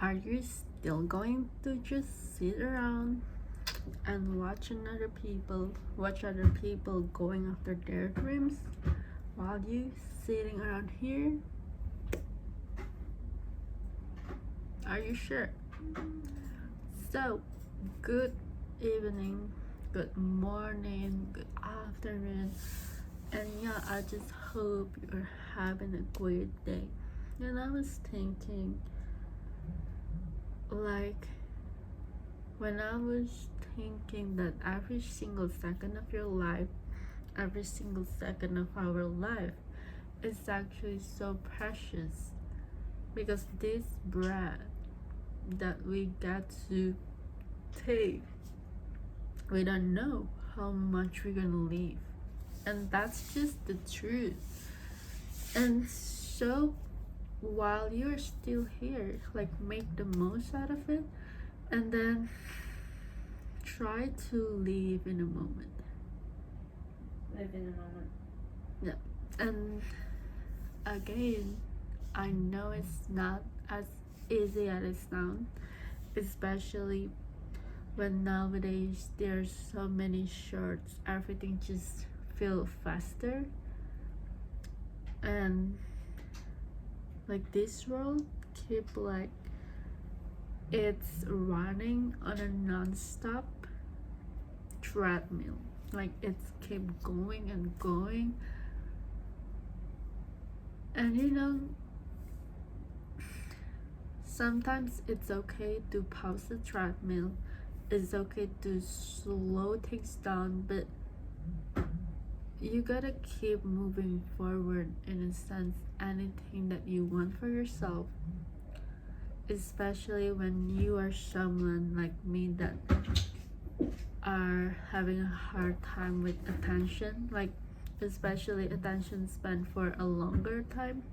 Are you still going to just sit around and watch other people going after their dreams while you sitting around here? Are you sure? So, good evening, good morning, good afternoon, and yeah, I just hope you're having a great day. And I was thinking, like, when I was thinking that every single second of your life, every single second of our life is actually so precious, because this breath that we get to take, we don't know how much we're gonna live, and that's just the truth. And so while you're still here, like, make the most out of it, and then try to live in a moment. Live in a moment. Yeah. And again, I know it's not as easy as it sounds, especially when nowadays there's so many shorts, everything just feel faster, and like this world keep like it's running on a non-stop treadmill, like it's keep going and going. And sometimes it's okay to pause the treadmill, it's okay to slow things down, but you gotta keep moving forward in a sense, anything that you want for yourself, especially when you are someone like me that are having a hard time with attention, like especially attention span for a longer time.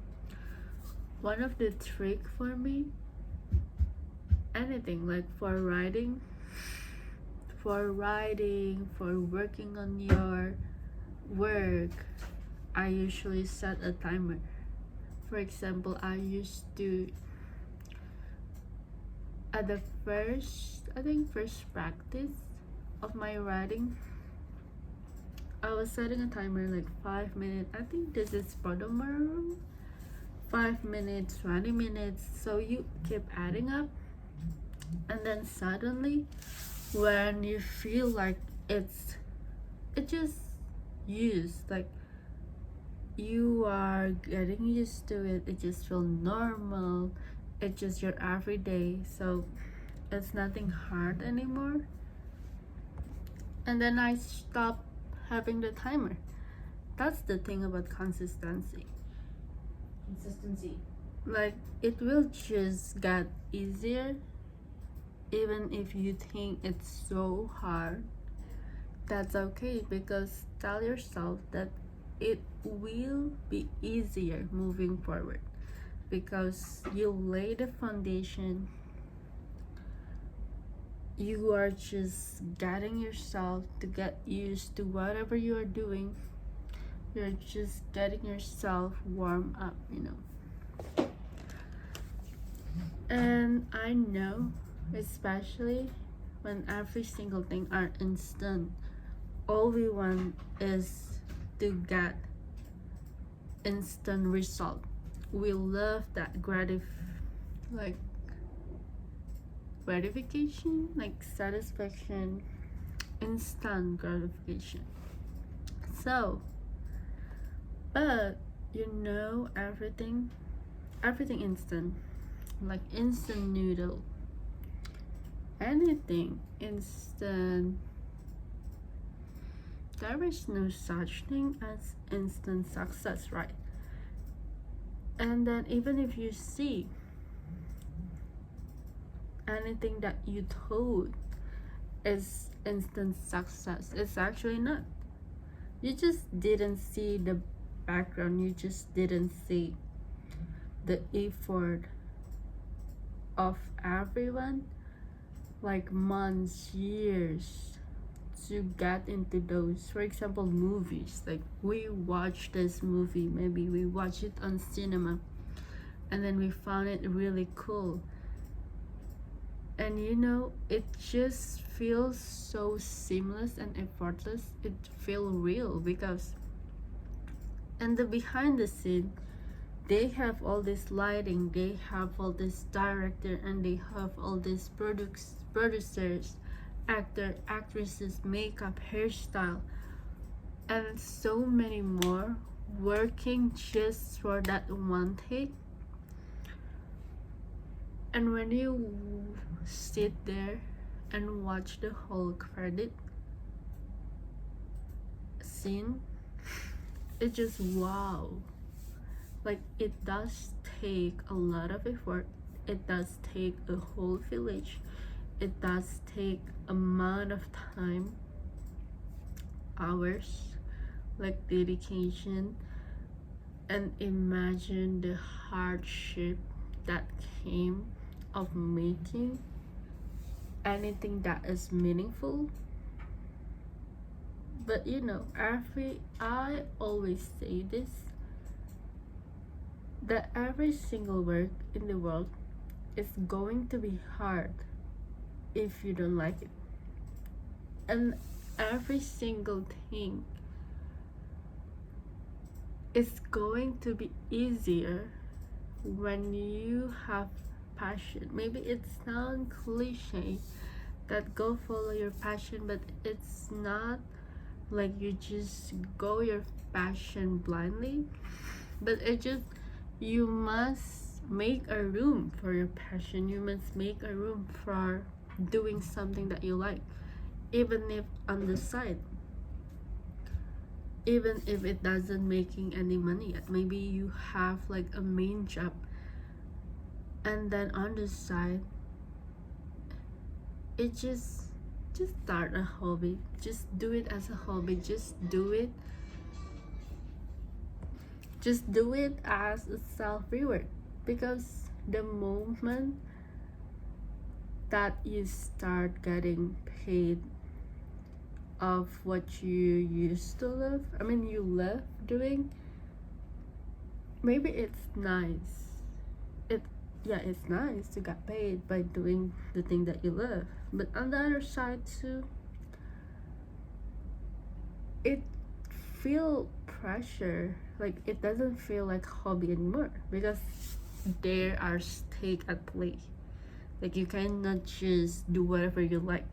One of the trick for me, anything like for writing, for working on your work, I usually set a timer. For example, I used to, at the first practice of my writing, I was setting a timer like 5 minutes. I think this is Pomodoro. 5 minutes, 20 minutes. So you keep adding up, and then suddenly, when you feel like it just used, like you are getting used to it, it just feels normal. It's just your everyday, so it's nothing hard anymore. And then I stop having the timer. That's the thing about consistency. Like, it will just get easier, even if you think it's so hard. That's okay, because tell yourself that it will be easier moving forward, because you lay the foundation. You are just getting yourself to get used to whatever you are doing. You're just getting yourself warm up, And I know, especially when every single thing are instant, all we want is to get instant result. We love that like gratification, like satisfaction, instant gratification. So, but everything instant, like instant noodle, anything instant. There is no such thing as instant success, right? And then even if you see anything that you thought is instant success, it's actually not. You just didn't see the background, you just didn't see the effort of everyone, like months, years, to get into those. For example, movies, like we watch this movie, maybe we watch it on cinema, and then we found it really cool, And you know, it just feels so seamless and effortless. It feels real because and the behind the scene, they have all this lighting, they have all this director, and they have all these producers, actor, actresses, makeup, hairstyle, and so many more working just for that one take. And when you sit there and watch the whole credit scene, it just wow. Like it does take a lot of effort. It does take a whole village. It does take amount of time, hours, like dedication, and imagine the hardship that came of making anything that is meaningful. But you know, I always say this, that every single work in the world is going to be hard if you don't like it. And every single thing is going to be easier when you have passion. Maybe it sounds cliche that go follow your passion, but it's not like you just go your passion blindly, but it just you must make a room for your passion. You must make a room for doing something that you like, even if on the side, even if it doesn't making any money yet. Maybe you have like a main job, and then on the side it just start a hobby. Just do it as a hobby. Just do it as a self-reward, because the moment that you start getting paid of what you used to love, I mean you love doing, maybe it's nice. It's nice to get paid by doing the thing that you love, but on the other side too, it feel pressure. Like it doesn't feel like hobby anymore because there are stake at play. Like you cannot just do whatever you like.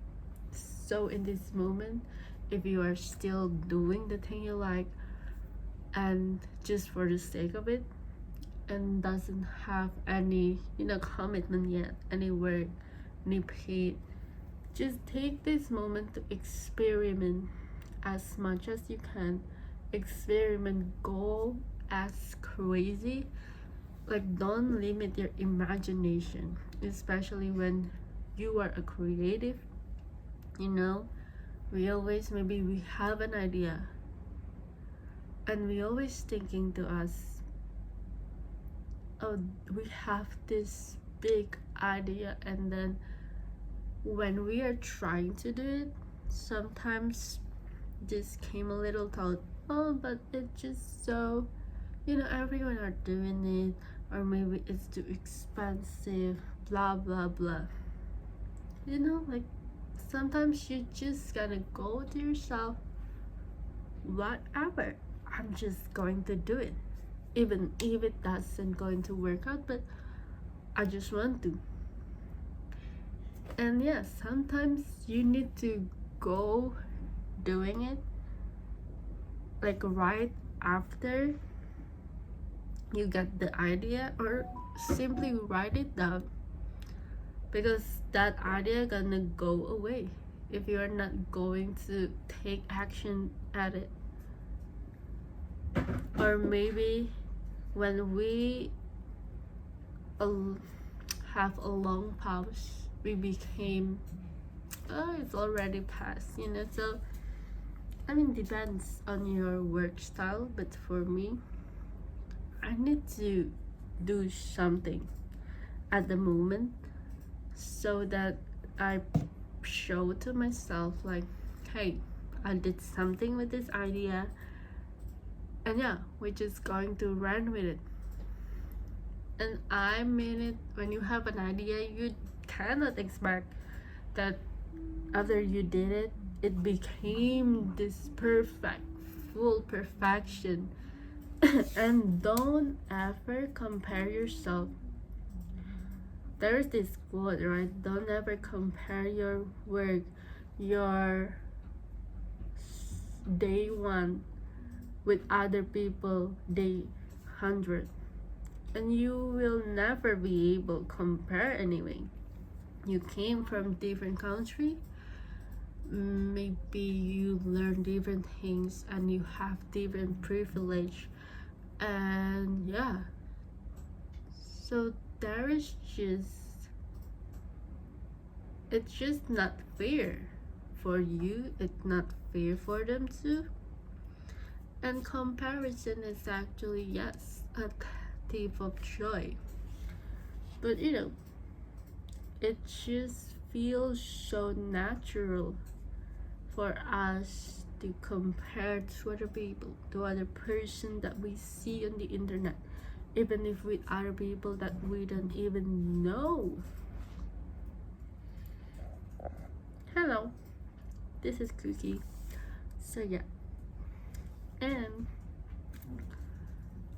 So in this moment, if you are still doing the thing you like and just for the sake of it, and doesn't have any commitment yet, any work, any paid, just take this moment to experiment as much as you can. Experiment, go as crazy. Like don't limit your imagination, especially when you are a creative. We always, maybe we have an idea and we always thinking to us, oh, we have this big idea, and then when we are trying to do it, sometimes this came a little thought, oh, but it's just so, everyone are doing it, or maybe it's too expensive, blah blah blah. Like sometimes you just gotta go to yourself, whatever, I'm just going to do it, even if it doesn't going to work out, but I just want to. And yes, sometimes you need to go doing it, like right after you get the idea, or simply write it down, because that idea gonna go away if you're not going to take action at it. Or maybe when we have a long pause, we became, oh, it's already past, so I mean depends on your work style, but for me, I need to do something at the moment so that I show to myself like, hey, I did something with this idea, and yeah, we're just going to run with it. And I mean it, when you have an idea, you cannot expect that after you did it, it became this perfect, full perfection. And don't ever compare yourself. There's this quote, right? Don't ever compare your work, your day one, with other people day 100, and you will never be able to compare anyway. You came from different country, maybe you learn different things and you have different privilege, and yeah, so there is just, it's just not fair for you, it's not fair for them too. And comparison is actually, yes, a thief of joy. But you know, it just feels so natural for us to compare to other people, to other person that we see on the internet, even if with other people that we don't even know. Hello, this is Cookie. So yeah, and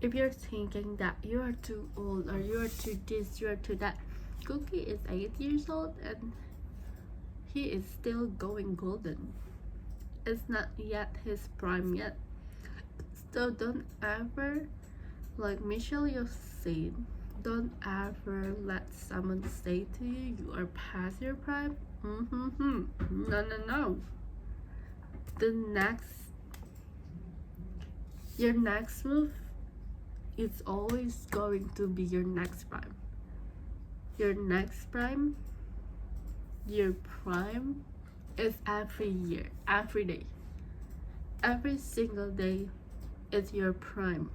if you're thinking that you are too old or you are too this, you are too that, Cookie is 8 years old and he is still going golden. It's not yet his prime yet. So don't ever, like Michelle you said, don't ever let someone say to you you are past your prime. No. The next, your next move is always going to be your next prime. Your next prime, your prime is every year, every day. Every single day is your prime.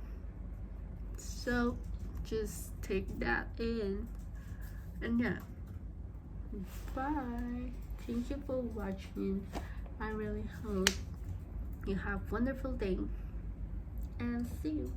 So just take that in. And yeah, bye. Thank you for watching. I really hope you have a wonderful day and see you.